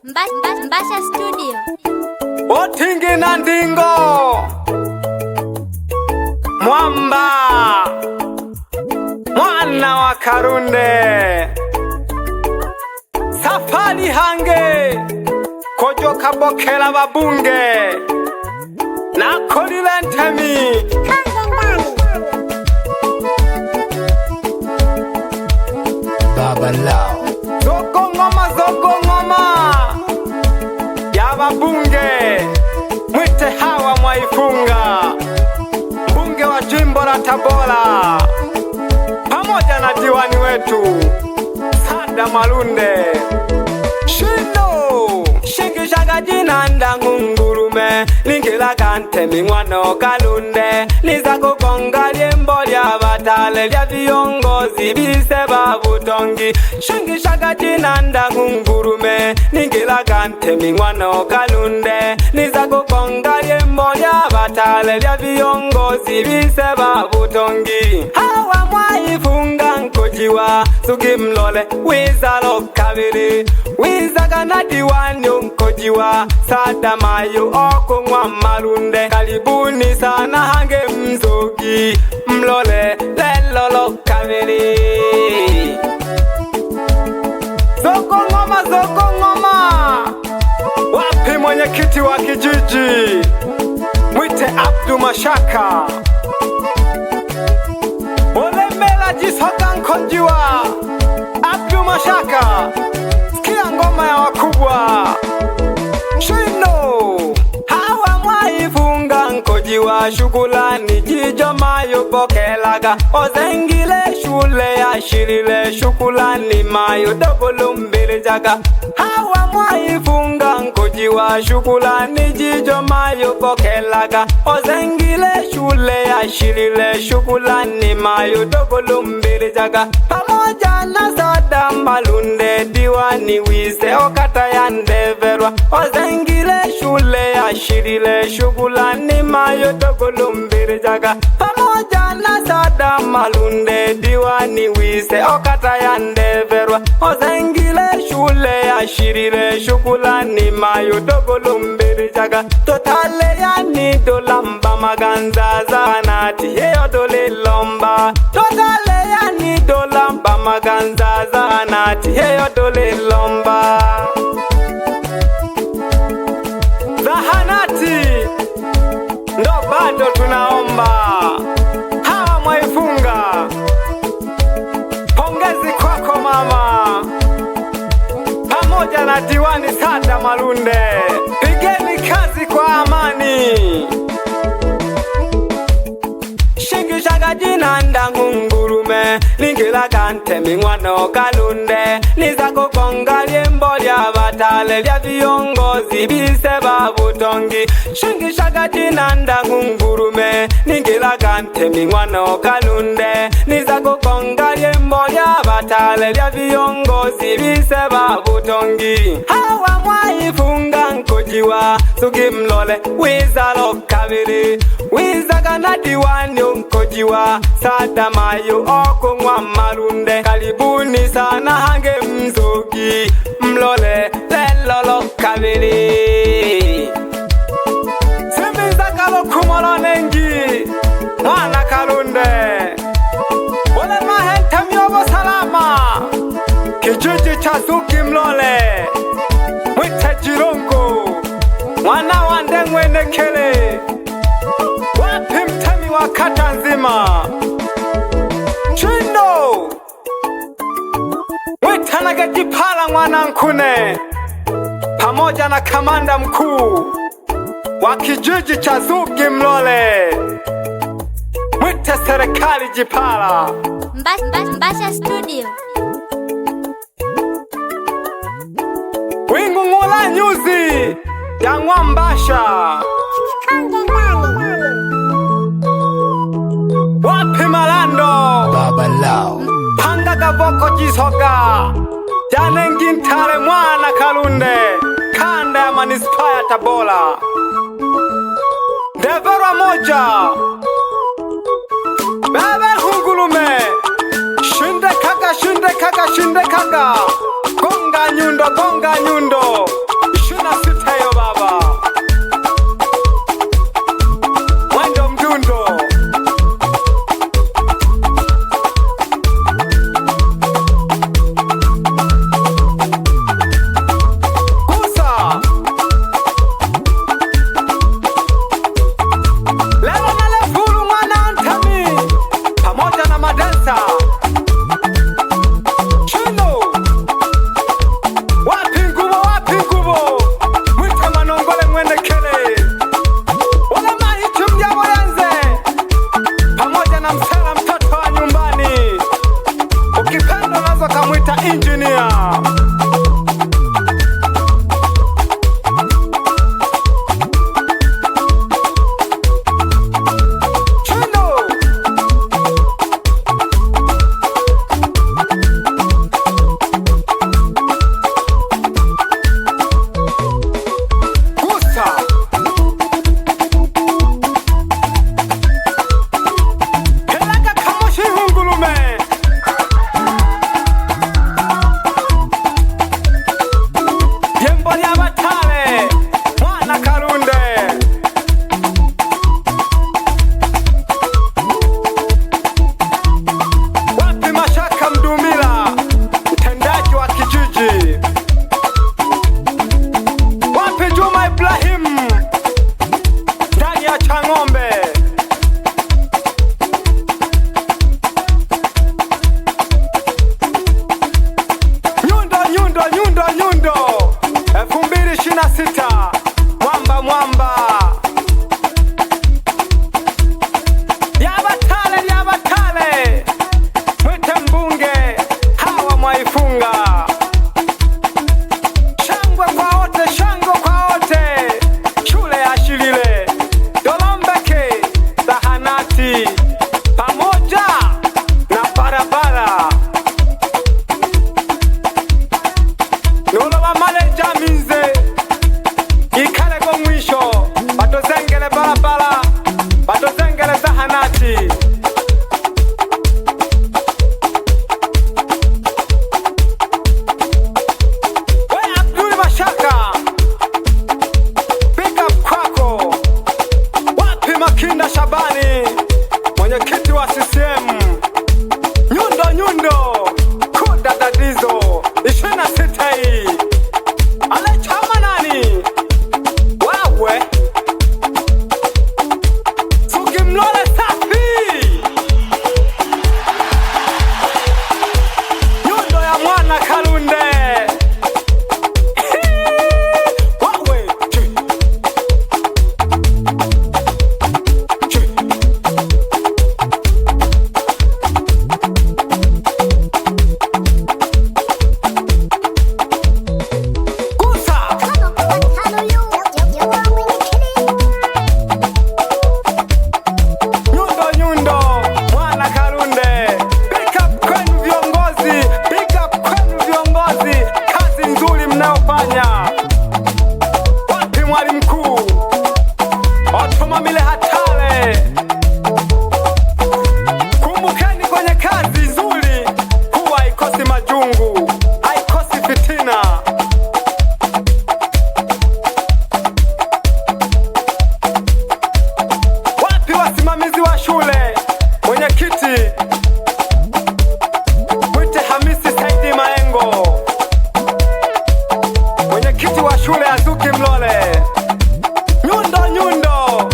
Mbasha Studio. Otingi na Ndingo Mwamba Mwana wa Karunde Safari hange Kojo kabokela babunge na kolile ntemi Baba Lao Zoko ngoma ya babunge mwite Hawa Mwaifunga mbunge wa jimbo la Tabora pamoja na diwani wetu Sada Malunde Shindo Shingishaga jina ndangungurume Lingilaga ntemi mwana Kalunde Liza kukonga liembo lya batale lya viongozi bise babutongi Shingishaga jina ndangungurume Lingilaga ntemi mwana Kalunde Liza kukonga liembo lya batale lya viongozi bise babutongi Hawa Mwaifunga nkojiwa Sugi mlole wizalo kabiri Wizaga na diwani nkojiwa Sada mayo oko mwa Malunde Karibuni sana hange mzogi Mlole lelolo kabiri Zoko ngoma Wapi mwenyekiti wa kijiji Mwite Abdu Mashaka Olemela jisoka nkojiwa Abdu Mashaka Sikia ngoma ya wakubwa Shindo Hawa Mwaifunga nkojiwa Shukulani jijo mayo bokelaga Ozengile shule ya shirile Shukulani mayo dobolo mbele jaga Hawa Mwaifunga nkojiwa Shukulani jijo mayo bokelaga Ozengile shule ya shirile Shukulani mayo dobolo mbele jaga Pamoja na Sada Malunde diwani wise okata ya Ndeverwa Ozengile shule ya shirile Shukulani mayo dobolo mbele jaga Pamoja na Sada Malunde diwani wise okata ya Ndeverwa Ozengile shule ya shirile Shukulani mayo dobolo mbele jaga Totale ya ni dolamba maganza zanati Heyo dole lomba Totale ya ni dolamba maganza zanati Heyo dole lomba Zahanati ndo bado tunaomba Hawa Mwaifunga Pongezi kwako mama Pamoja na diwani Sada Malunde Pigeni kazi kwa amani Shingishaga jina ndangungurume Lingilaga ntemi mwana Kalunde Liza kukonga liembo lya batale lya viongozi bise babutongi Shingishaga jina ndangungurume Lingilaga ntemi mwana Kalunde Liza kukonga liembo lya batale lya viongozi bise babutongi Hawa Mwaifunga nkojiwa Sugi mlole wizalo kabiri Wizaga na diwani nkojiwa Sada mayo oko mwa Malunde Karibuni sana hange mzogi Mlole lelolo kabiri Simbiza kalo kumolo nengi Mwana Kalunde Ole mahente myobo salama Kijiji cha Sugi mlole Mwite Jirongo Mwana wande Mwenekele Wapi mtemi wa kata nzima Chindo Mwitanaga Jipala mwana Nkune Pamoja na kamanda mkuu wa kijiji cha Sugi mlole Mwite serikali Jipala Mbasha Studio. Wingu ngula nyuzi ya Mwambasha Wapi Malando Baba Lao Panga gavoko jisoga Janengi ntale mwana Kalunde Kanda ya manispa ya Tabora Ndeverwa moja Bebe hungulume Shinde kaka Gonga nyundo Sukimlole Nyundo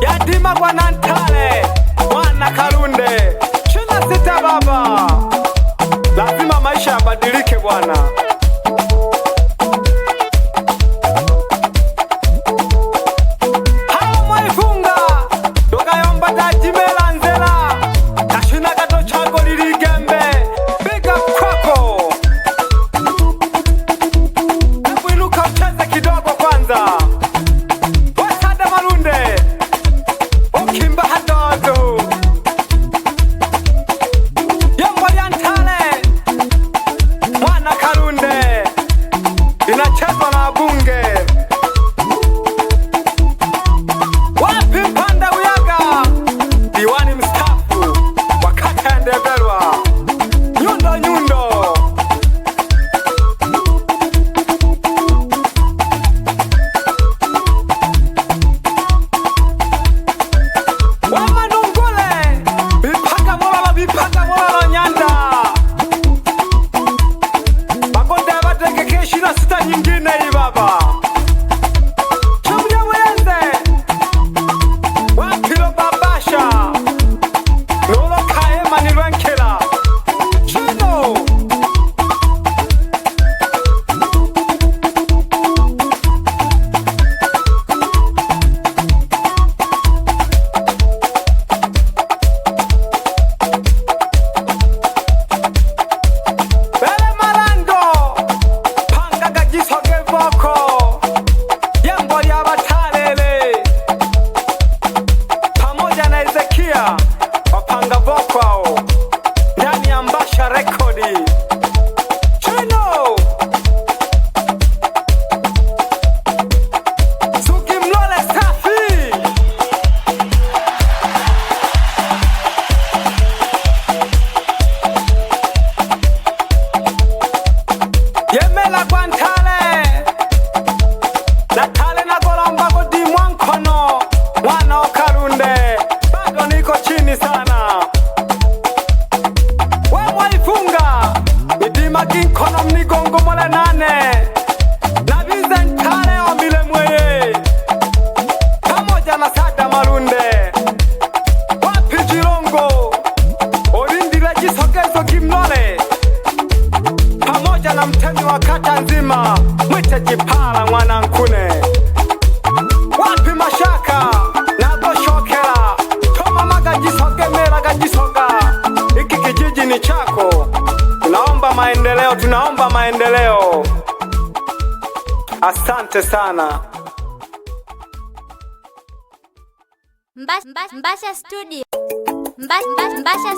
Yatima Bwana Ntale Mwana Kalunde 26 baba, lazima maisha yabadilike bwana. Inachezwa na bunge. Wapi Mpanda Uyaga, diwani mstaafu wa kata ya Ndevelwa. Nyundo Wamanungule Bipaka Mololo Nyanda Magonda Bateke keshi na sita nyingine hii baba. Chumya Mwenze Wapilo Babasha Nolo Kaema Nilwenkela Chino wapanga vokwao ndani ya Mbasha rekodi. Chino Sukimlole safi. Yemela kwa Ntale Natale na Golomba Godi Mwankono Mwana Okalunde bado niko chini sana. Wamwaifunga Midima Kinkono Mnigongo Mole Nane Nabize Ntale Omile Mweye pamoja na Sada Malunde. Wapi Jirongo Olindile Jisogezo Kimlole pamoja na mtemi wa kata nzima Mwite Jipala Mwana Nkune. Wapi Mashaka na Goshokela Toma Maga Jisogemela Gajisoga. Hiki kijiji ni chako. Tunaomba maendeleo. Asante sana. Mbasha Studio. Mbasha